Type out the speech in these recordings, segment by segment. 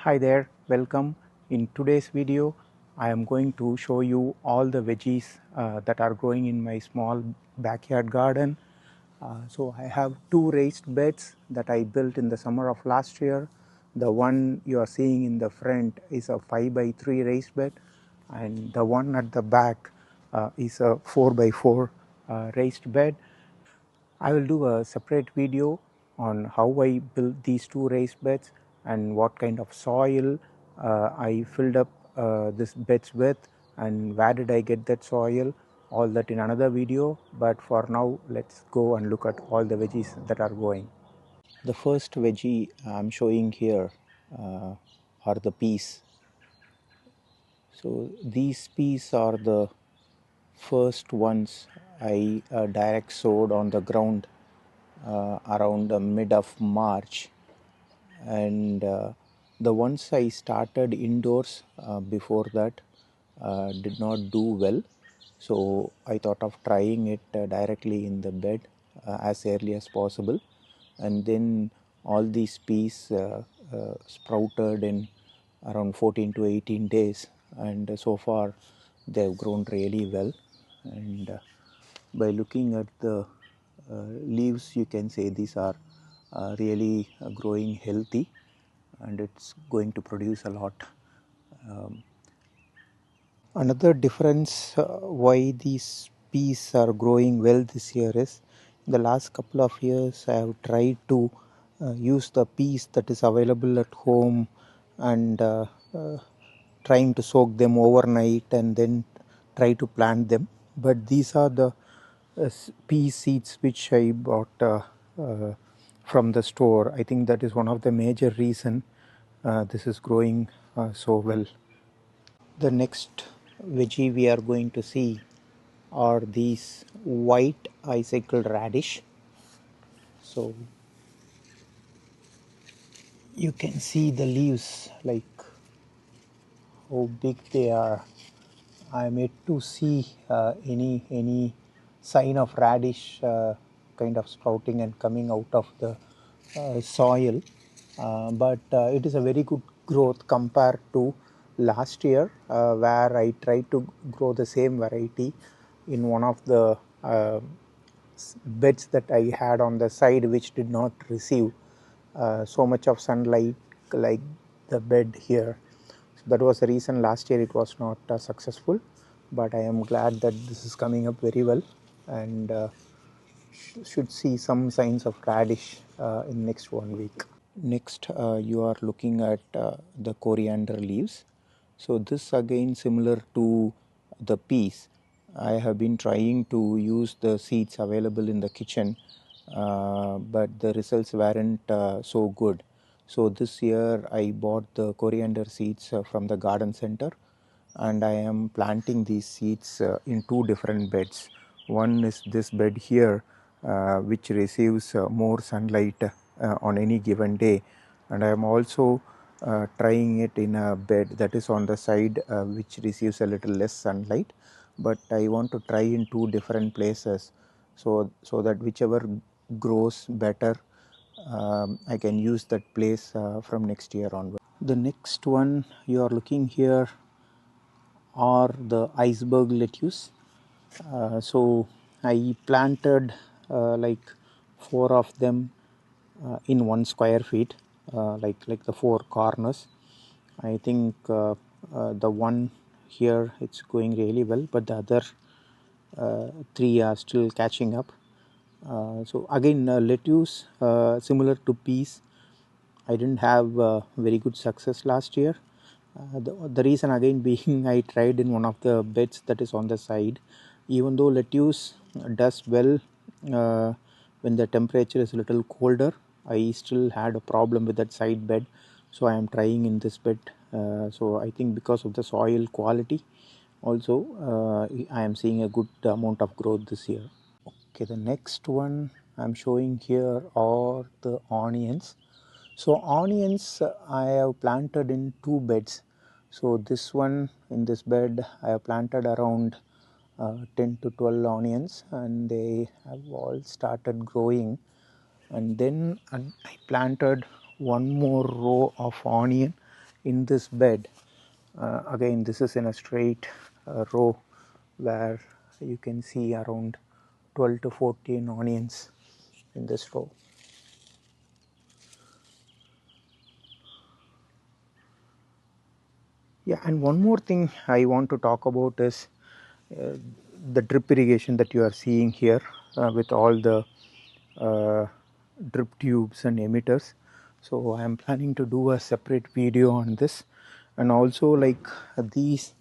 Hi there, welcome. In today's video I am going to show you all the veggies that are growing in my small backyard garden. So I have two raised beds that I built in the summer of last year. The one you are seeing in the front is a 5 by 3 raised bed, and the one at the back is a 4 by 4 raised bed. I will do a separate video on how I built these two raised beds and what kind of soil I filled up this beds with, and where did I get that soil, all that in another video. But for now, let's go and look at all the veggies that are growing. The first veggie I'm showing here are the peas. So these peas are the first ones I direct sowed on the ground around the mid of March, and the ones I started indoors before that did not do well, so I thought of trying it directly in the bed as early as possible, and then all these peas sprouted in around 14 to 18 days, and so far they have grown really well. And by looking at the leaves, you can say these are really growing healthy, and it's going to produce a lot. um, Another difference why these peas are growing well this year is, in the last couple of years I have tried to use the peas that is available at home, and trying to soak them overnight and then try to plant them. But these are the pea seeds which I bought uh, from the store. I think that is one of the major reason this is growing so well. The next veggie we are going to see are these white icicle radish. So you can see the leaves, like how big they are. I am yet to see any sign of radish kind of sprouting and coming out of the soil, but it is a very good growth compared to last year, where I tried to grow the same variety in one of the beds that I had on the side, which did not receive so much of sunlight like the bed here. So that was the reason last year it was not successful, but I am glad that this is coming up very well, and should see some signs of radish in next 1 week. Next, you are looking at the coriander leaves. So this again similar to the peas. I have been trying to use the seeds available in the kitchen, but the results weren't so good. So this year I bought the coriander seeds from the garden center, and I am planting these seeds in two different beds. One is this bed here, which receives more sunlight on any given day, and I am also trying it in a bed that is on the side which receives a little less sunlight, but I want to try in two different places, so that whichever grows better, I can use that place from next year onward. The next one you are looking here are the iceberg lettuce. So I planted like four of them in 1 square feet, like the four corners. I think the one here it's going really well, but the other three are still catching up. So again, lettuce similar to peas, I didn't have very good success last year. The reason again being I tried in one of the beds that is on the side. Even though lettuce does well when the temperature is a little colder, I still had a problem with that side bed. So I am trying in this bed. So I think because of the soil quality, also I am seeing a good amount of growth this year. Okay, the next one I'm showing here are the onions. So onions I have planted in two beds. So this one, in this bed I have planted around 10 to 12 onions, and they have all started growing. And then I planted one more row of onion in this bed. Again, this is in a straight row where you can see around 12 to 14 onions in this row. Yeah, and one more thing I want to talk about is uh, the drip irrigation that you are seeing here with all the uh, drip tubes and emitters. So I am planning to do a separate video on this, and also like these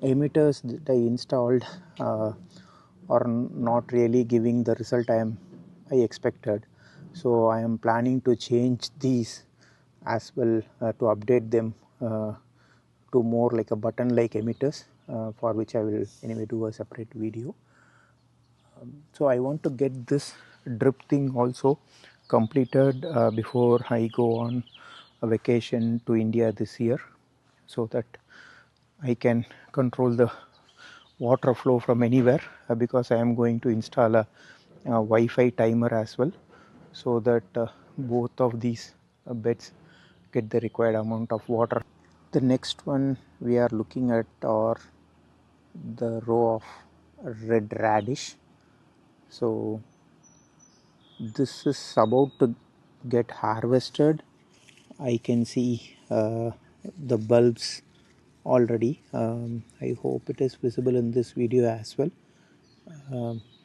emitters that I installed are not really giving the result I expected. So I am planning to change these as well, to update them to more like a button like emitters, for which I will anyway do a separate video. So I want to get this drip thing also completed before I go on a vacation to India this year, so that I can control the water flow from anywhere, because I am going to install a Wi-Fi timer as well, so that both of these beds get the required amount of water. The next one we are looking at are the row of red radish. So this is about to get harvested. I can see the bulbs already. I hope it is visible in this video as well.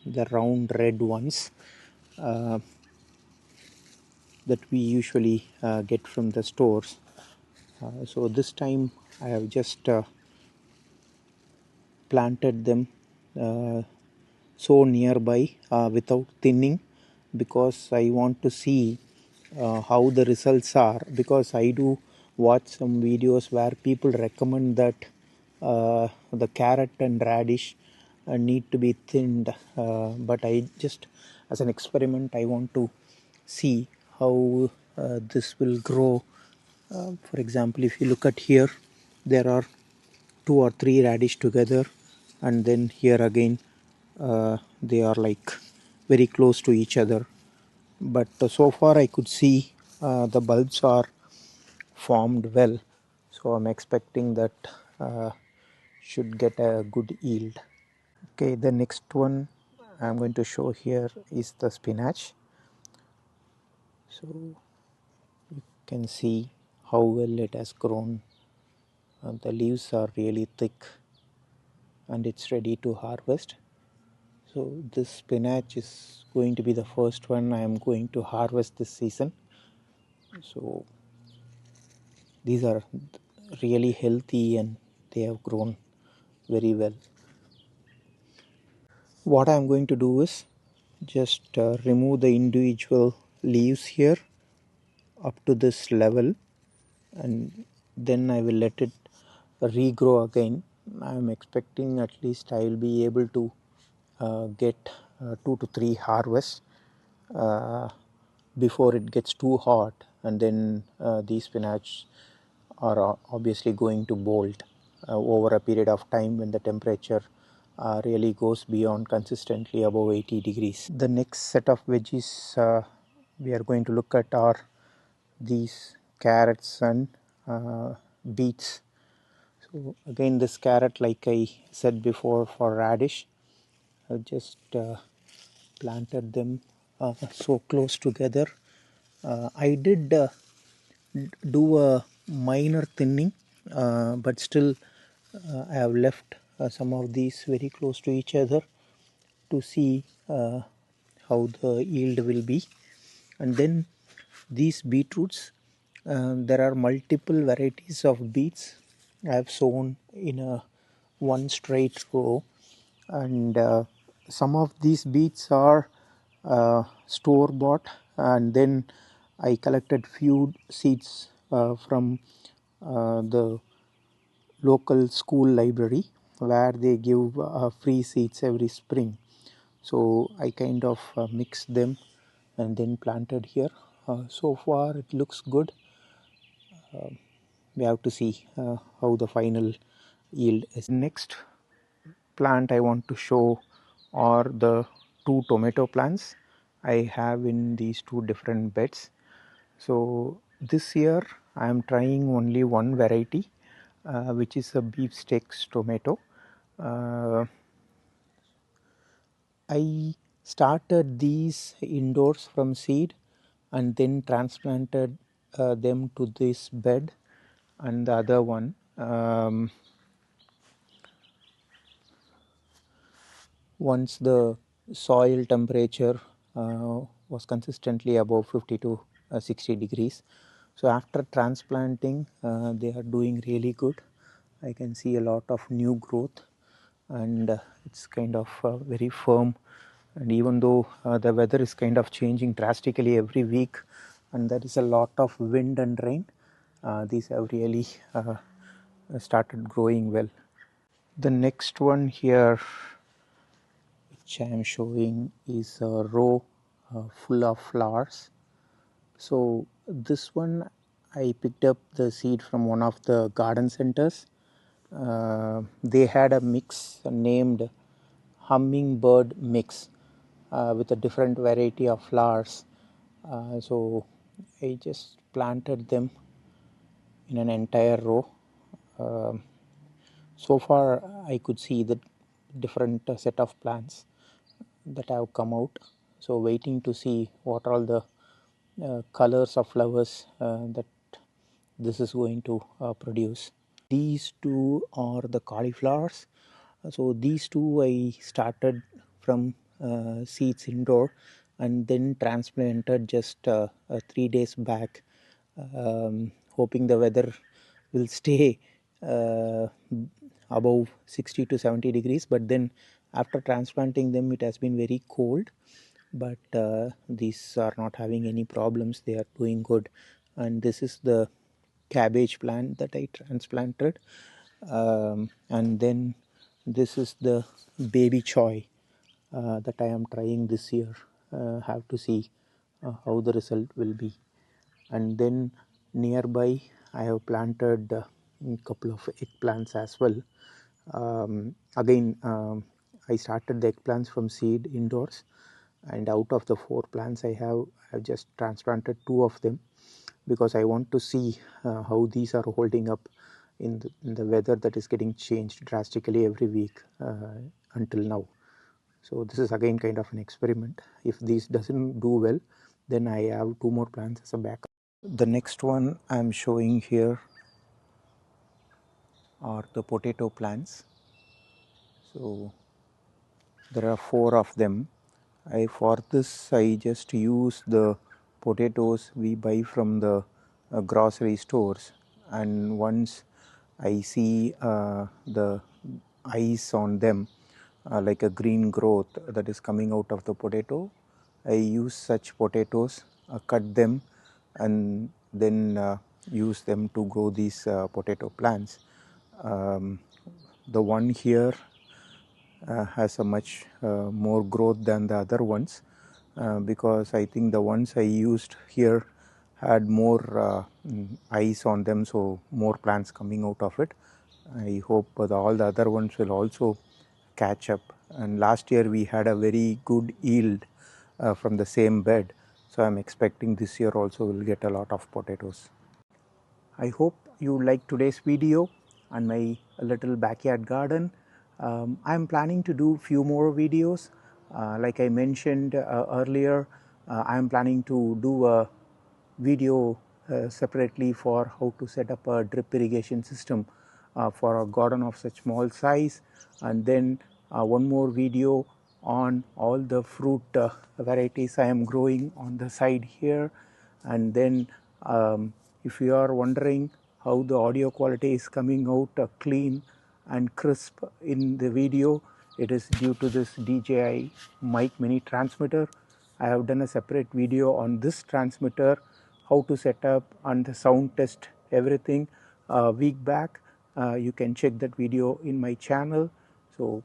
The round red ones uh, that we usually get from the stores. So this time I have just planted them so nearby without thinning, because I want to see how the results are, because I do watch some videos where people recommend that the carrot and radish need to be thinned, but I just, as an experiment, I want to see how this will grow. For example, if you look at here, there are two or three radish together, and then here again they are like very close to each other, but so far I could see the bulbs are formed well, so I'm expecting that uh, should get a good yield. Okay, the next one I'm going to show here is the spinach. So you can see how well it has grown. The leaves are really thick and it's ready to harvest. So this spinach is going to be the first one I am going to harvest this season. So these are really healthy and they have grown very well. What I am going to do is just remove the individual leaves here up to this level, and then I will let it regrow again. I am expecting at least I will be able to get 2 to 3 harvests uh, before it gets too hot, and then these spinach are obviously going to bolt over a period of time when the temperature really goes beyond consistently above 80 degrees. The next set of veggies we are going to look at are these carrots and beets. So again, this carrot, like I said before, for radish, I just planted them so close together. I did do a minor thinning, but still I have left some of these very close to each other to see how the yield will be. And then these beetroots, there are multiple varieties of beets I have sown in a one straight row, and some of these beets are store bought, and then I collected few seeds from the local school library, where they give free seeds every spring. So I kind of mixed them and then planted here. So far it looks good. We have to see how the final yield is. Next plant I want to show are the two tomato plants I have in these two different beds. So this year I am trying only one variety, which is a beefsteaks tomato. I started these indoors from seed and then transplanted them to this bed, and the other one once the soil temperature was consistently above 50 to 60 degrees. So after transplanting, they are doing really good. I can see a lot of new growth, and it's kind of very firm. And even though the weather is kind of changing drastically every week, and there is a lot of wind and rain, these have really started growing well. The next one here, which I am showing, is a row full of flowers. So this one I picked up the seed from one of the garden centers. They had a mix named hummingbird mix with a different variety of flowers. So I just planted them in an entire row. So far I could see the different set of plants that have come out. So waiting to see what all the colors of flowers that this is going to produce. These two are the cauliflowers. So these two I started from seeds indoor and then transplanted just 3 days back, hoping the weather will stay above 60 to 70 degrees. But then after transplanting them, it has been very cold, but these are not having any problems. They are doing good. And this is the cabbage plant that I transplanted, and then this is the baby choy that I am trying this year. Have to see how the result will be. And then nearby I have planted a couple of eggplants as well. Again, I started the eggplants from seed indoors, and out of the 4 plants I've just transplanted 2 of them, because I want to see how these are holding up in the weather that is getting changed drastically every week until now. So this is again kind of an experiment. If this doesn't do well, then I have 2 more plants as a backup. The next one I'm showing here are the potato plants. So there are 4 of them. For this I just use the potatoes we buy from the grocery stores, and once I see the eyes on them, like a green growth that is coming out of the potato, I use such potatoes, cut them, and then use them to grow these potato plants. The one here has a much more growth than the other ones, because I think the ones I used here had more eyes on them, so more plants coming out of it. I hope all the other ones will also catch up. And last year we had a very good yield from the same bed, so I'm expecting this year also we'll get a lot of potatoes. I hope you liked today's video on my little backyard garden. I'm planning to do few more videos. Like I mentioned earlier, I'm planning to do a video separately for how to set up a drip irrigation system for a garden of such small size, and then one more video on all the fruit varieties I am growing on the side here. And then if you are wondering how the audio quality is coming out clean and crisp in the video, it is due to this DJI mic mini transmitter. I have done a separate video on this transmitter, how to set up and the sound test everything a week back. You can check that video in my channel. So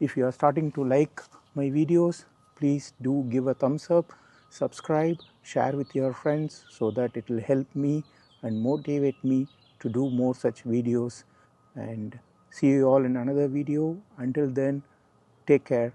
if you are starting to like my videos, please do give a thumbs up, subscribe, share with your friends, so that it will help me and motivate me to do more such videos. And see you all in another video. Until then, take care.